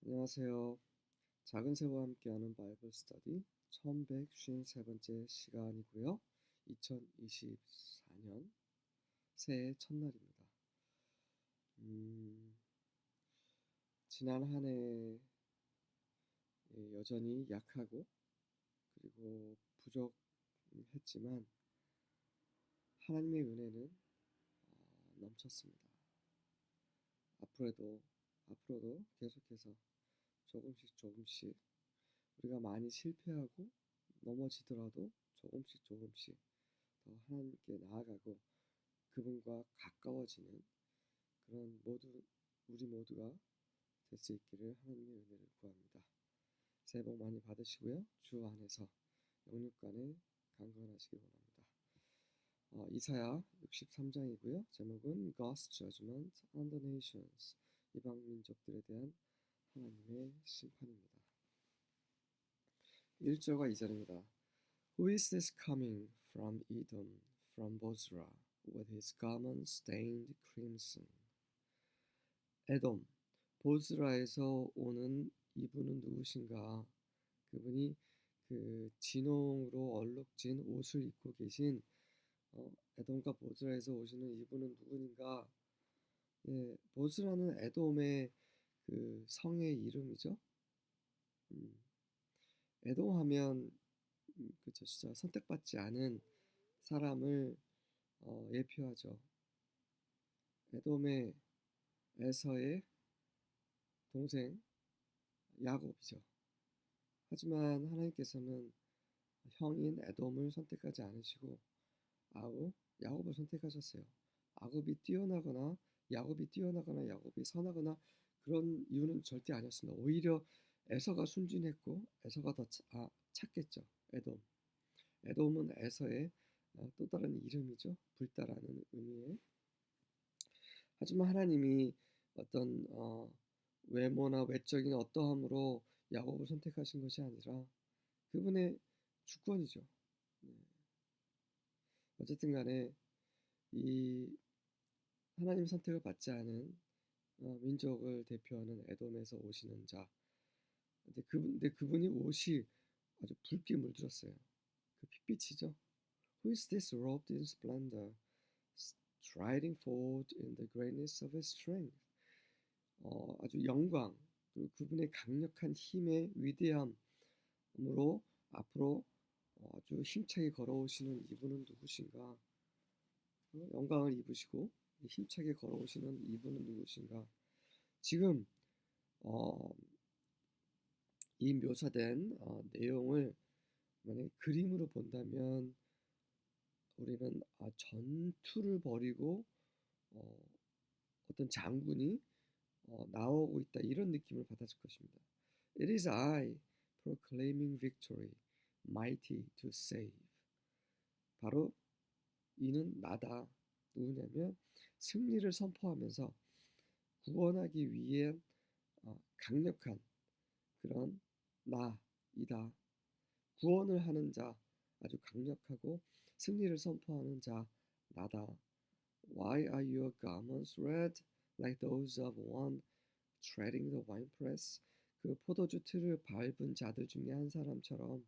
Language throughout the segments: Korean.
안녕하세요. 작은 새와 함께하는 바이블 스터디 1153번째 시간이고요. 2024년 새해 첫날입니다. 지난 한 해 여전히 약하고 그리고 부족했지만 하나님의 은혜는 넘쳤습니다. 앞으로도 계속해서 조금씩 우리가 많이 실패하고 넘어지더라도 조금씩 더 하나님께 나아가고 그분과 가까워지는 그런 우리 모두가 될 수 있기를 하나님의 은혜를 구합니다. 새해 복 많이 받으시고요. 주 안에서 영육간에 강건하시기 원합니다. 이사야 63장이고요. 제목은 God's Judgment on the Nations, 이방 민족들에 대한 하나님의 심판입니다. 1절과 2절입니다. Who is this coming from Edom, from Bozrah, with his garment stained crimson? 에돔, 보스라에서 오는 이분은 누구신가? 그분이 그 진홍으로 얼룩진 옷을 입고 계신 에돔과 보스라에서 오시는 이분은 누구인가? 예, 보스라는 에돔의 그 성의 이름이죠. 에돔하면 그쵸, 진짜 선택받지 않은 사람을 예표하죠. 에돔의 에서의 동생 야곱이죠. 하지만 하나님께서는 형인 에돔을 선택하지 않으시고 야곱을 선택하셨어요. 야곱이 뛰어나거나 야곱이 선하거나 그런 이유는 절대 아니었습니다. 오히려 에서가 순진했고 에서가 더 착했죠. 에돔은 에서의 또 다른 이름이죠. 불다라는 의미의. 하지만 하나님이 어떤 외모나 외적인 어떠함으로 야곱을 선택하신 것이 아니라 그분의 주권이죠. 네. 어쨌든 간에 이 하나님 선택을 받지 않은 민족을 대표하는 에돔에서 오시는 자. 근데 그분이 옷이 아주 붉게 물들었어요. 그 핏빛이죠. Who is this robed in splendor, striding forward in the greatness of his strength? 아주 영광 그리고 그분의 강력한 힘의 위대함으로 앞으로 아주 힘차게 걸어오시는 이분은 누구신가? 영광을 입으시고 힘차게 걸어오시는 이분은 누구신가? 지금 이 묘사된 내용을 만약에 그림으로 본다면 우리는 전투를 벌이고 어떤 장군이 나오고 있다 이런 느낌을 받았을 것입니다. It is I proclaiming victory, mighty to save. 바로 이는 나다. 누구냐면 승리를 선포하면서 구원하기 위한 강력한 그런 나이다. 구원을 하는 자, 아주 강력하고 승리를 선포하는 자, 나다. Why are your garments red like those of one treading the winepress? 그 포도주 틀을 밟은 자들 중에 한 사람처럼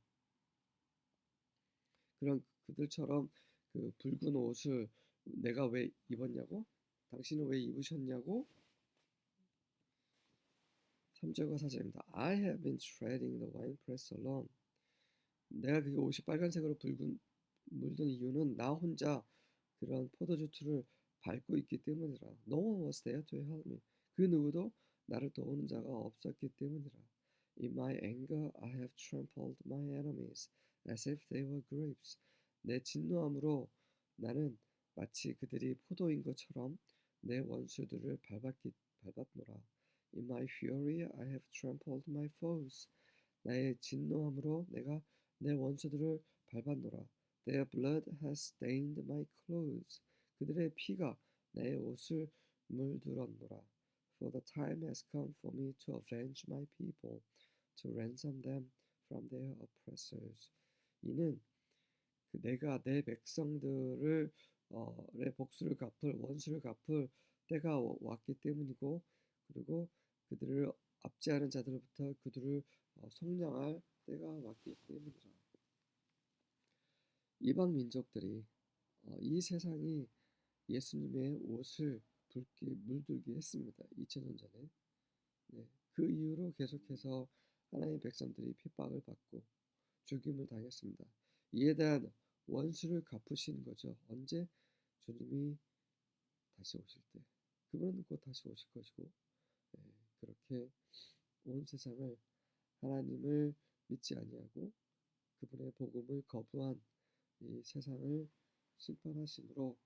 그런 그들처럼 그 붉은 옷을 내가 왜 입었냐고? 당신은 왜 입으셨냐고? 3절과 4절입니다. I have been treading the winepress alone. 내가 그 옷이 빨간색으로 물든 이유는 나 혼자 그런 포도주 틀을 밟고 있기 때문이라. No one was there to help me. 그 누구도 나를 도우는 자가 없었기 때문이라. In my anger I have trampled my enemies as if they were grapes. 내 진노함으로 나는 마치 그들이 포도인 것처럼 내 원수들을 밟았노라. In my fury I have trampled my foes. 나의 진노함으로 내가 내 원수들을 밟았노라. Their blood has stained my clothes. 그들의 피가 내 옷을 물들었노라. For the time has come for me to avenge my people, to ransom them from their oppressors. 이는 내가 내 백성들을 의 복수를 원수를 갚을 때가 왔기 때문이고 그리고 그들을 없지 않은 자들부터 그들을 속량할 때가 왔기 때문이라. 이방 민족들이 이 세상이 예수님의 옷을 붉게 물들게 했습니다. 2000년 전에. 네, 그 이후로 계속해서 하나님의 백성들이 핍박을 받고 죽임을 당했습니다. 이에 대한 원수를 갚으시는 거죠. 언제? 주님이 다시 오실 때. 그분은 곧 다시 오실 것이고, 네, 그렇게 온 세상을 하나님을 믿지 아니하고 그분의 복음을 거부한 이 세상을 심판하심으로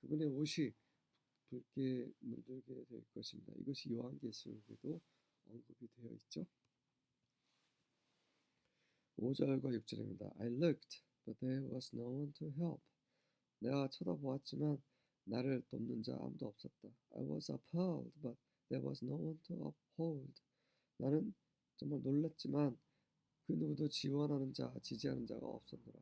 그분의 옷이 붉게 물들게 될 것입니다. 이것이 요한계시록에도 언급이 되어 있죠. 5절과 6절입니다. I looked, but there was no one to help. 내가 쳐다보았지만 나를 돕는 자 아무도 없었다. I was appalled, but there was no one to uphold. 나는 정말 놀랐지만 그 누구도 지원하는 자, 지지하는 자가 없었노라.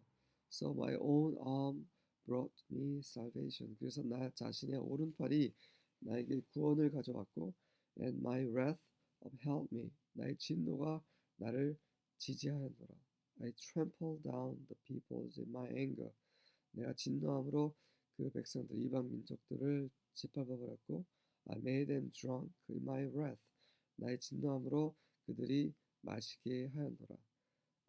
So my own arm brought me salvation. 그래서 나 자신의 오른팔이 나에게 구원을 가져왔고, and my wrath upheld me. 나의 진노가 나를 지지하였노라. I trampled down the peoples in my anger. 내가 진노함으로 그 백성들 이방 민족들을 짓밟아 버렸고, I made them drunk in my wrath. 나의 진노함으로 그들이 마시게 하였노라.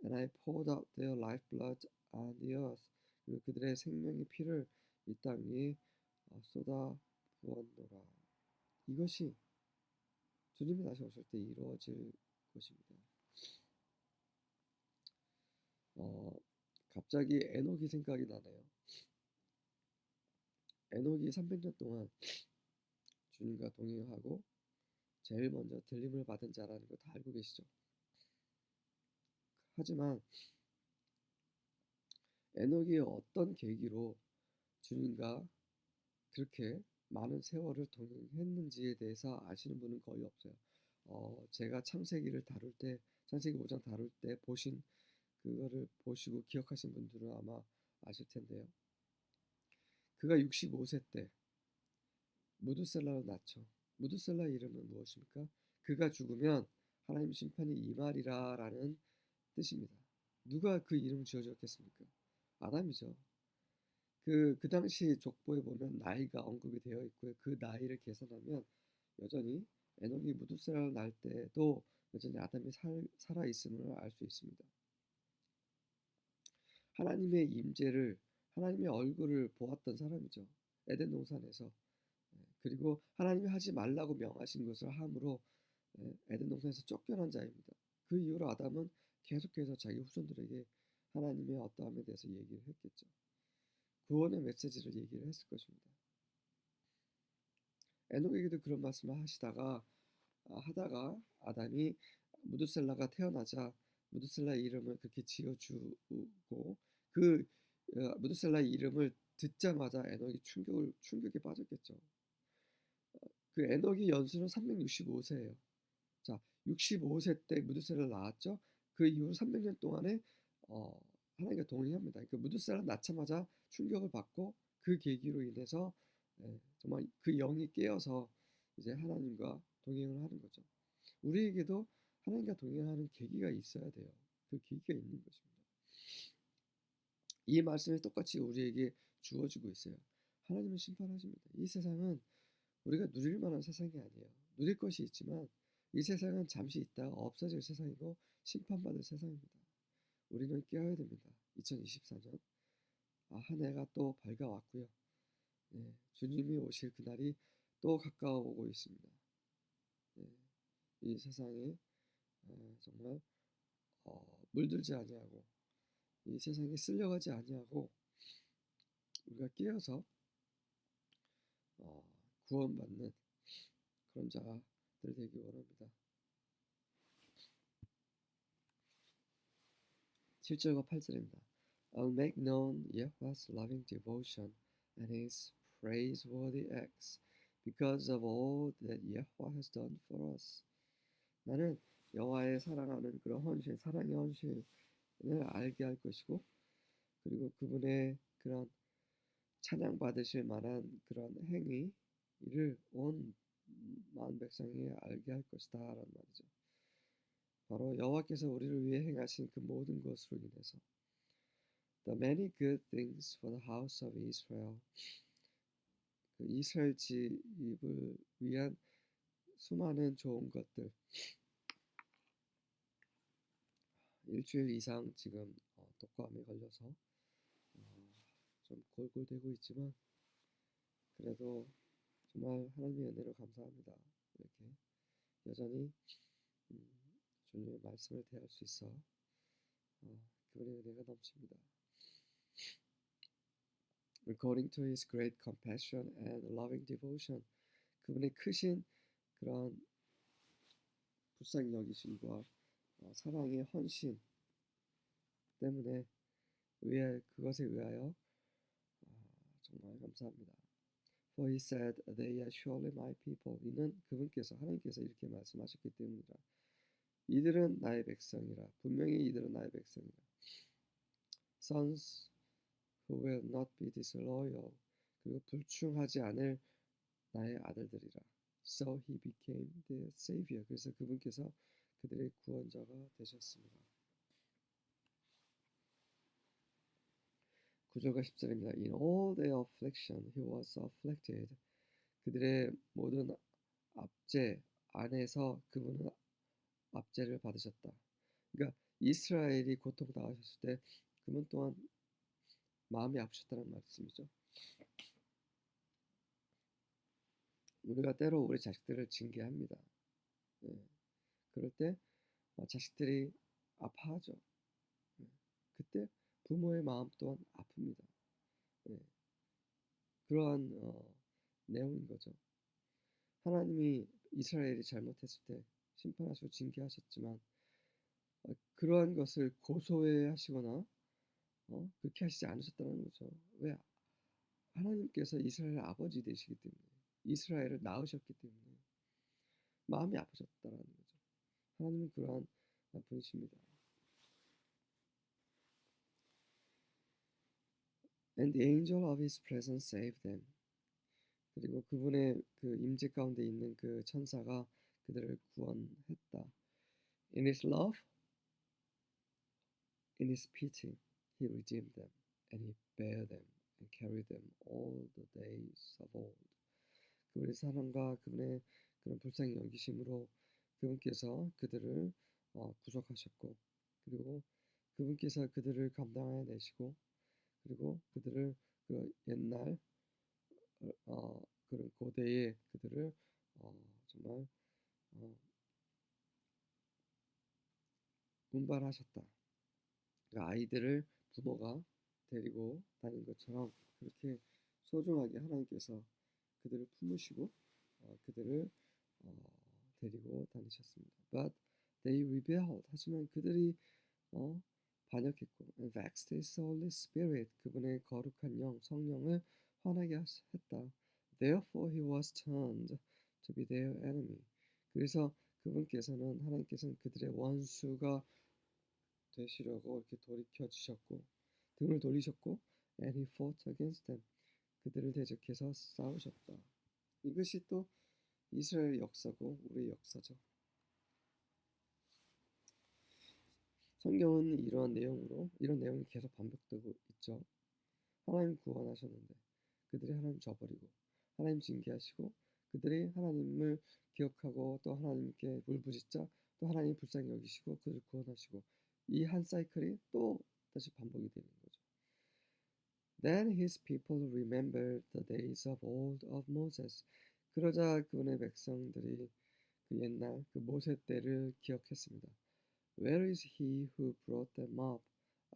And I poured out their lifeblood on the earth. 그리고 그들의 생명의 피를 이 땅 위에 쏟아 부었노라. 이것이 주님이 다시 오실 때 이루어질 것입니다. 갑자기 에녹이 생각이 나네요. 에녹이 300년 동안 주님과 동행하고 제일 먼저 들림을 받은 자라는 거 다 알고 계시죠? 하지만 에녹이 어떤 계기로 주님과 그렇게 많은 세월을 동행했는지에 대해서 아시는 분은 거의 없어요. 제가 창세기를 다룰 때, 창세기 5장 다룰 때 보신 그거를 보시고 기억하신 분들은 아마 아실 텐데요. 그가 65세 때 무드셀라를 낳죠. 무드셀라 이름은 무엇입니까? 그가 죽으면 하나님 심판이 임하리라라는 뜻입니다. 누가 그 이름을 지어줬겠습니까? 아담이죠. 그 당시 족보에 보면 나이가 언급이 되어 있고요. 그 나이를 계산하면 여전히 에녹이 무두셀라를 낳을 때도 여전히 아담이 살아 있음을 알 수 있습니다. 하나님의 임재를, 하나님의 얼굴을 보았던 사람이죠. 에덴 동산에서. 그리고 하나님이 하지 말라고 명하신 것을 함으로 에덴 동산에서 쫓겨난 자입니다. 그 이후로 아담은 계속해서 자기 후손들에게 하나님의 어떠함에 대해서 얘기를 했겠죠. 구원의 메시지를 얘기를 했을 것입니다. 에녹에게도 그런 말씀을 하다가 아담이 무드셀라가 태어나자 무드셀라 이름을 그렇게 지어주고 그 무드셀라 이름을 듣자마자 에녹이 충격에 빠졌겠죠. 그 에녹의 연수는 365세예요. 자, 65세 때 무드셀라를 낳았죠. 그 이후 300년 동안에 하나님과 동행합니다. 그 무드셀라 낳자마자 충격을 받고 그 계기로 인해서 정말 그 영이 깨어서 이제 하나님과 동행을 하는 거죠. 우리에게도 하나님과 동행하는 계기가 있어야 돼요. 그 계기가 있는 것입니다. 이 말씀이 똑같이 우리에게 주어지고 있어요. 하나님은 심판하십니다. 이 세상은 우리가 누릴 만한 세상이 아니에요. 누릴 것이 있지만 이 세상은 잠시 있다가 없어질 세상이고 심판받을 세상입니다. 우리는 깨어야 됩니다. 2024년 한 해가 또 밝아왔고요. 네, 주님이 오실 그날이 또 가까워오고 있습니다. 네, 이 세상에 정말 물들지 아니하고 이 세상에 쓸려가지 아니하고 우리가 깨어서 구원받는 그런 자들 되기 원합니다. 7절과 8절입니다. I'll make known Yahweh's loving devotion and His praiseworthy acts because of all that Yahweh has done for us. 나는 여호와의 사랑하는 그런 헌신, 사랑의 헌신을 알게 할 것이고 그리고 그분의 그런 찬양 받으실 만한 그런 행위를 온 마은 백성이 알게 할 것이다 라는 말이죠. 바로 여호와께서 우리를 위해 행하신 그 모든 것으로 인해서 The many good things for the house of Israel 그 이스라엘 집을 위한 수많은 좋은 것들 일주일 이상 지금 독감에 걸려서 좀 골골대고 있지만 그래도 정말 하나님의 은혜로 감사합니다. 이렇게 여전히 음, 주님의 말씀을 대할 수 있어 그분의 은혜가 넘칩니다. According to His great compassion and loving devotion, 그분의 크신 그런 불쌍히 여기심과 사랑의 헌신 때문에 그것에 의하여 정말 감사합니다. For he said, they are surely my people. 이는 그분께서 하나님께서 이렇게 말씀하셨기 때문이라. 이들은 나의 백성이라. 분명히 이들은 나의 백성이라. Sons who will not be disloyal. 그리고 불충하지 않을 나의 아들들이라. So he became their savior. 그래서 그분께서 그들의 구원자가 되셨습니다. 9절과 10절입니다. In all their affliction he was afflicted. 그들의 모든 압제 안에서 그분은 압제를 받으셨다. 그러니까 이스라엘이 고통당하셨을 때 그분 또한 마음이 아프셨다는 말씀이죠. 우리가 때로 우리 자식들을 징계합니다. 네. 그럴 때 자식들이 아파하죠. 네. 그때 부모의 마음 또한 아픕니다. 네. 그러한 내용인 거죠. 하나님이 이스라엘이 잘못했을 때 심판하시고 징계하셨지만 그러한 것을 고소해 하시거나 그렇게 하시지 않으셨다는 거죠. 왜? 하나님께서 이스라엘 아버지 되시기 때문에 이스라엘을 낳으셨기 때문에 마음이 아프셨다라는 거죠. 하나님은 그러한 분이십니다. And the angel of his presence saved them. 그리고 그분의 그 임재 가운데 있는 그 천사가 그들을 구원했다. In his love, in his pity, he redeemed them, and he bare them and carried them all the days of old. 그분의 사랑과 그분의 그런 불쌍히 여기심으로 그분께서 그들을 구속하셨고 그리고 그분께서 그들을 감당해 내시고 그리고 그들을 그 옛날 그런 고대의 그들을 정말 분발하셨다. 그러니까 아이들을 부모가 데리고 다닌 것처럼 그렇게 소중하게 하나님께서 그들을 품으시고 그들을 데리고 다니셨습니다. But they rebelled. 하지만 그들이 반역했고 and vexed his Holy Spirit. 그분의 거룩한 영, 성령을 화나게 했다. Therefore he was turned to be their enemy. 그래서 하나님께서는 그들의 원수가 되시려고 이렇게 돌이켜 주셨고 등을 돌리셨고 and he fought against them. 그들을 대적해서 싸우셨다. 이것이 또 이스라엘 역사고 우리의 역사죠. 성경은 이런 내용이 계속 반복되고 있죠. 하나님 구원하셨는데 그들이 하나님 저버리고 하나님 징계하시고 그들이 하나님을 기억하고 또 하나님께 울부짖자 또 하나님 불쌍히 여기시고 그들을 구원하시고 이 한 사이클이 또 다시 반복이 되는 거죠. Then his people remembered the days of old of Moses. 그러자 그분의 백성들이 그 옛날 그 모세 때를 기억했습니다. Where is he who brought them up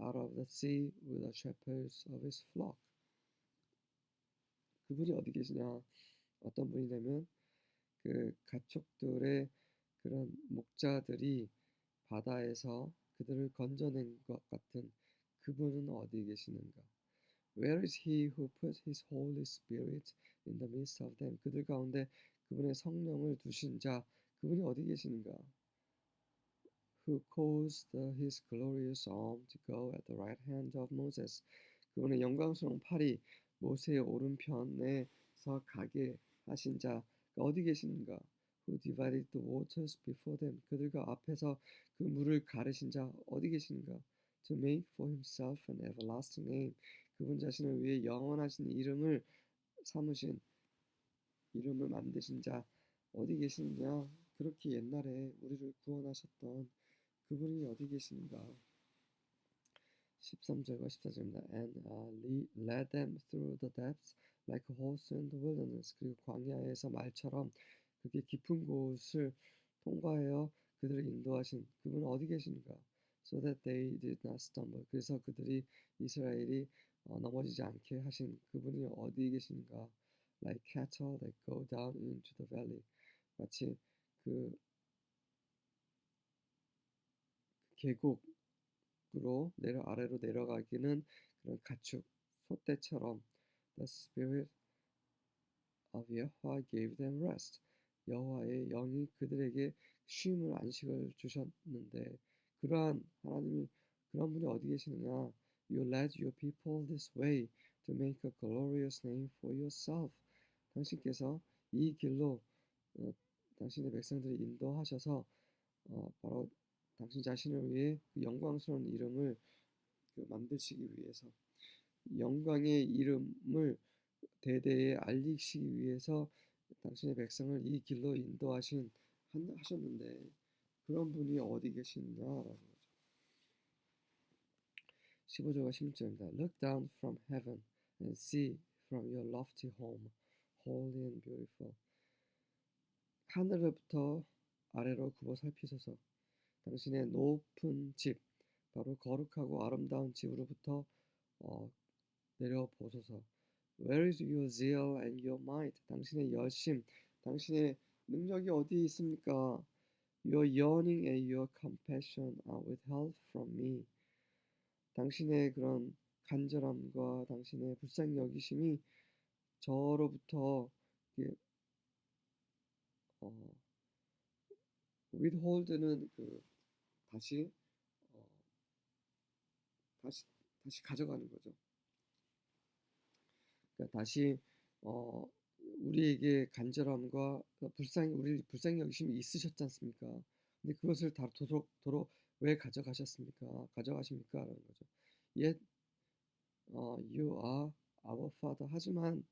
out of the sea with the shepherds of his flock? 그분이 어디 계시냐? 어떤 분이냐면 그 가축들의 그런 목자들이 바다에서 그들을 건져낸 것 같은 그분은 어디 계시는가? Where is he who put his Holy Spirit in the midst of them? 그들 가운데 그분의 성령을 두신 자, 그분이 어디 계시는가? Who caused his glorious arm to go at the right hand of Moses? 그분의 영광스러운 팔이 모세의 오른편에서 가게 하신 자가 어디 계시는가? who divided the waters before them. 그들과 앞에서 그 물을 가르신 자 어디 계신가? To make for himself an everlasting name. 그분 자신을 위해 영원하신 이름을 삼으신 이름을 만드신 자 어디 계시느냐? 그렇게 옛날에 우리를 구원하셨던 그분이 어디 계신가? 13절과 14절입니다. And led them through the depths like a horse in the wilderness. 그리고 광야에서 말처럼 그게 깊은 곳을 통과하여 그들을 인도하신 그분은 어디 계신가? So that they did not stumble. 그래서 그들이 이스라엘이 넘어지지 않게 하신 그분이 어디 계신가? Like cattle that go down into the valley. 마치 그 계곡으로 아래로 내려가기는 그런 가축 소떼처럼 The Spirit of Yahweh gave them rest. 여호와의 영이 그들에게 쉼을 안식을 주셨는데 그러한 하나님이 그런 분이 어디 계시느냐? You led your people this way to make a glorious name for yourself. 당신께서 이 길로 당신의 백성들을 인도하셔서 바로 당신 자신을 위해 그 영광스러운 이름을 만드시기 위해서 영광의 이름을 대대에 알리시기 위해서 당신의 백성을 이 길로 하셨는데 그런 분이 어디 계시느냐라는 거죠. 15절과 16절입니다. Look down from heaven and see from your lofty home, holy and beautiful. 하늘로부터 아래로 굽어 살피소서. 당신의 높은 집, 바로 거룩하고 아름다운 집으로부터 내려보소서. Where is your zeal and your might? 당신의 열심, 당신의 능력이 어디 있습니까? Your yearning and your compassion are withheld from me. 당신의 그런 간절함과 당신의 불쌍히 여기심이 저로부터 withhold는 다시 가져가는 거죠. 그러니까 다시 우리에게 간절함과 우리 불쌍히 여기심이 있으셨지 않습니까? 근데 그것을 다 도로 왜 가져가십니까? 라는 거죠. Yet you are our father. 하지만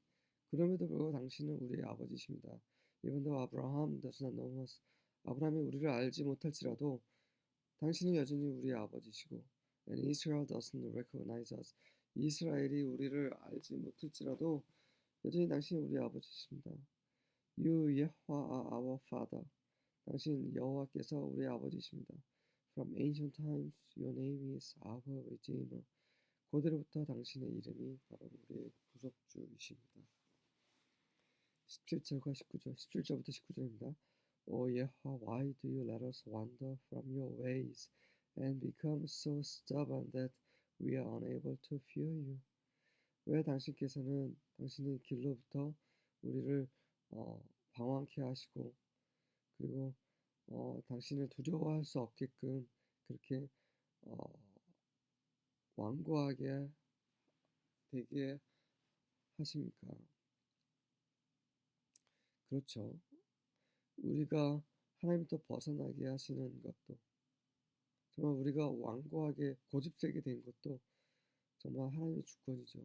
그럼에도 불구하고 당신은 우리의 아버지십니다. Even though Abraham does not know us. 아브라함이 우리를 알지 못할지라도 당신은 여전히 우리의 아버지시고 And Israel doesn't recognize us. 이스라엘이 우리를 알지 못할지라도 여전히 당신이 우리의 아버지십니다. You Yahweh are our father. 당신 여호와께서 우리의 아버지십니다. From ancient times your name is our redeemer. 고대로부터 당신의 이름이 바로 우리의 구속주이십니다. 17절과 19절, 17절부터 19절입니다. O Yahweh, why do you let us wander from your ways and become so stubborn that we are unable to fear you? 왜 당신께서는 당신의 길로부터 우리를 방황케 하시고 그리고 당신을 두려워할 수 없게끔 그렇게 완고하게 되게 하십니까? 그렇죠. 우리가 하나님부터 벗어나게 하시는 것도 정말 우리가 완고하게 고집세게 된 것도 정말 하나님의 주권이죠.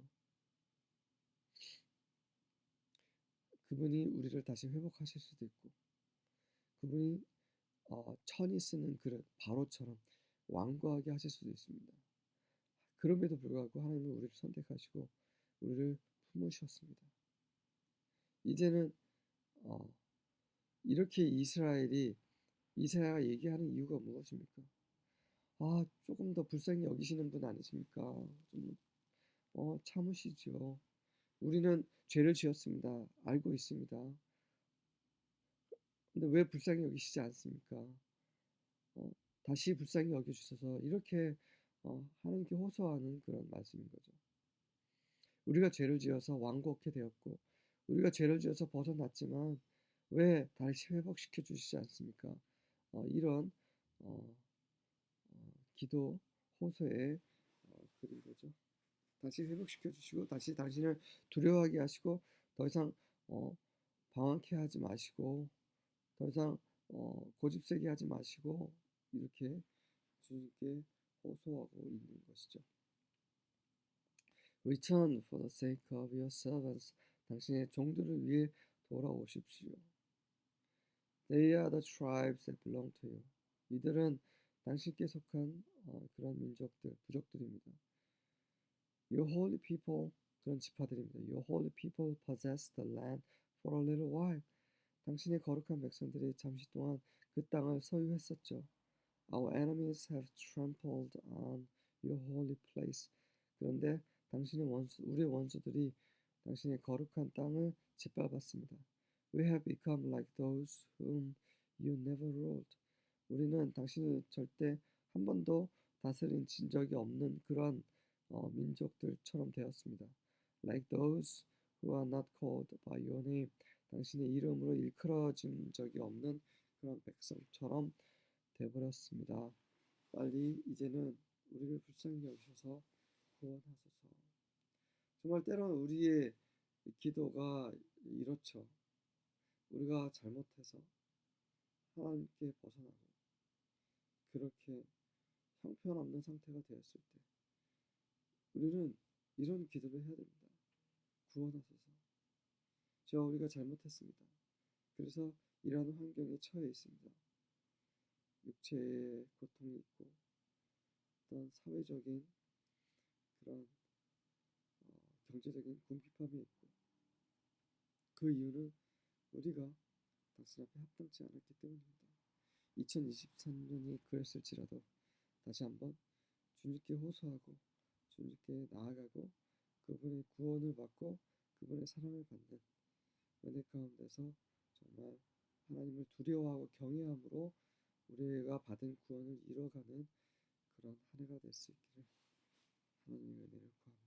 그분이 우리를 다시 회복하실 수도 있고 그분이 천이 쓰는 그릇 바로처럼 완고하게 하실 수도 있습니다. 그럼에도 불구하고 하나님은 우리를 선택하시고 우리를 품으셨습니다. 이제는 이렇게 이사야가 얘기하는 이유가 무엇입니까? 조금 더 불쌍히 여기시는 분 아니십니까? 좀 참으시죠. 우리는 죄를 지었습니다. 알고 있습니다. 근데 왜 불쌍히 여기시지 않습니까? 다시 불쌍히 여겨주셔서 이렇게 하나님께 호소하는 그런 말씀인 거죠. 우리가 죄를 지어서 완고하게 되었고 우리가 죄를 지어서 벗어났지만 왜 다시 회복시켜 주시지 않습니까? 이런 기도 호소의 그린 거죠. 다시 회복시켜 주시고 다시 당신을 두려워하게 하시고 더 이상 방황케 하지 마시고 더 이상 고집세게 하지 마시고 이렇게 주님께 호소하고 있는 것이죠. Return for the sake of your servants. 당신의 종들을 위해 돌아오십시오. They are the tribes that belong to you. 이들은 당신께 속한 그런 민족들, 부족들입니다. Your holy people, 그런 지파들입니다. Your holy people possess the land for a little while. 당신의 거룩한 백성들이 잠시 동안 그 땅을 소유했었죠. Our enemies have trampled on your holy place. 그런데 우리의 원수들이 당신의 거룩한 땅을 짓밟았습니다. We have become like those whom you never ruled. 우리는 당신이 절대 한 번도 다스린 적이 없는 그런 민족들처럼 되었습니다. Like those who are not called by your name. 당신의 이름으로 일컬어진 적이 없는 그런 백성처럼 되어버렸습니다. 빨리 이제는 우리를 불쌍히 여기셔서 구원하소서. 정말 때로는 우리의 기도가 이렇죠. 우리가 잘못해서 하나님께 벗어나고 그렇게 형편없는 상태가 되었을 때 우리는 이런 기도를 해야 됩니다. 구원하소서. 저와 우리가 잘못했습니다. 그래서 이러한 환경에 처해 있습니다. 육체의 고통이 있고 어떤 사회적인 그런 경제적인 궁핍함이 있고 그 이유는 우리가 당신 앞에 합당치 않았기 때문입니다. 2023년이 그랬을지라도 다시 한번 주님께 호소하고 주님께 나아가고 그분의 구원을 받고 그분의 사랑을 받는 은혜 가운데서 정말 하나님을 두려워하고 경외함으로 우리가 받은 구원을 이뤄가는 그런 한 해가 될 수 있기를 하나님의 은혜를 구합니다.